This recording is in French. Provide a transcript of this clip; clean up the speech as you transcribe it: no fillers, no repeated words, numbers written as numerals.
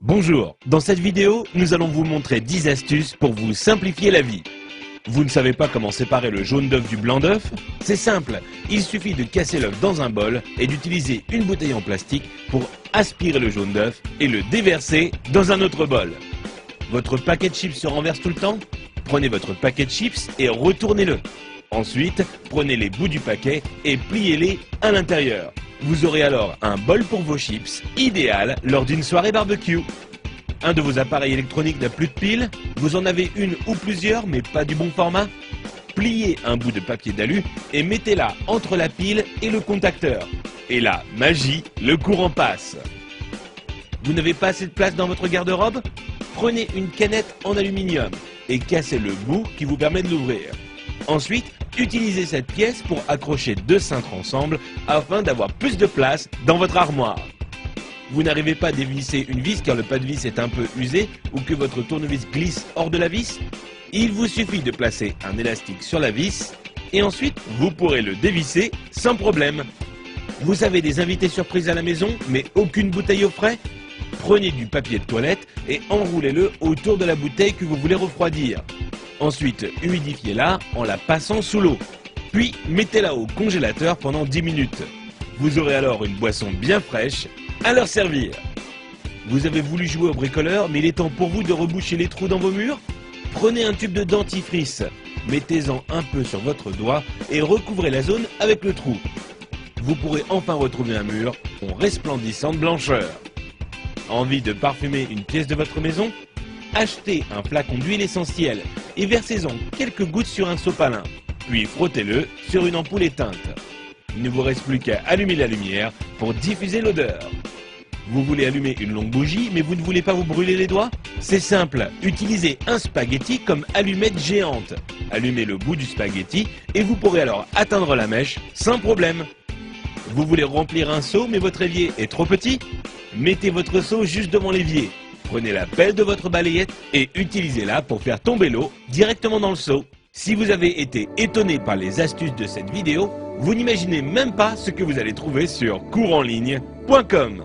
Bonjour, dans cette vidéo, nous allons vous montrer 10 astuces pour vous simplifier la vie. Vous ne savez pas comment séparer le jaune d'œuf du blanc d'œuf? C'est simple, il suffit de casser l'œuf dans un bol et d'utiliser une bouteille en plastique pour aspirer le jaune d'œuf et le déverser dans un autre bol. Votre paquet de chips se renverse tout le temps? Prenez votre paquet de chips et retournez-le. Ensuite, prenez les bouts du paquet et pliez-les à l'intérieur. Vous aurez alors un bol pour vos chips, idéal lors d'une soirée barbecue. Un de vos appareils électroniques n'a plus de pile? Vous en avez une ou plusieurs mais pas du bon format? Pliez un bout de papier d'alu et mettez-la entre la pile et le contacteur. Et là, magie, le courant passe. Vous n'avez pas assez de place dans votre garde-robe? Prenez une canette en aluminium et cassez le bout qui vous permet de l'ouvrir. Ensuite, utilisez cette pièce pour accrocher deux cintres ensemble afin d'avoir plus de place dans votre armoire. Vous n'arrivez pas à dévisser une vis car le pas de vis est un peu usé ou que votre tournevis glisse hors de la vis? Il vous suffit de placer un élastique sur la vis et ensuite vous pourrez le dévisser sans problème. Vous avez des invités surprises à la maison mais aucune bouteille au frais? Prenez du papier de toilette et enroulez-le autour de la bouteille que vous voulez refroidir. Ensuite, humidifiez-la en la passant sous l'eau. Puis, mettez-la au congélateur pendant 10 minutes. Vous aurez alors une boisson bien fraîche à leur servir. Vous avez voulu jouer au bricoleur, mais il est temps pour vous de reboucher les trous dans vos murs? Prenez un tube de dentifrice, mettez-en un peu sur votre doigt et recouvrez la zone avec le trou. Vous pourrez enfin retrouver un mur en resplendissant de blancheur. Envie de parfumer une pièce de votre maison? Achetez un flacon d'huile essentielle et versez-en quelques gouttes sur un sopalin, puis frottez-le sur une ampoule éteinte. Il ne vous reste plus qu'à allumer la lumière pour diffuser l'odeur. Vous voulez allumer une longue bougie mais vous ne voulez pas vous brûler les doigts? C'est simple, utilisez un spaghetti comme allumette géante. Allumez le bout du spaghetti et vous pourrez alors atteindre la mèche sans problème. Vous voulez remplir un seau mais votre évier est trop petit? Mettez votre seau juste devant l'évier. Prenez la pelle de votre balayette et utilisez-la pour faire tomber l'eau directement dans le seau. Si vous avez été étonné par les astuces de cette vidéo, vous n'imaginez même pas ce que vous allez trouver sur courenligne.com.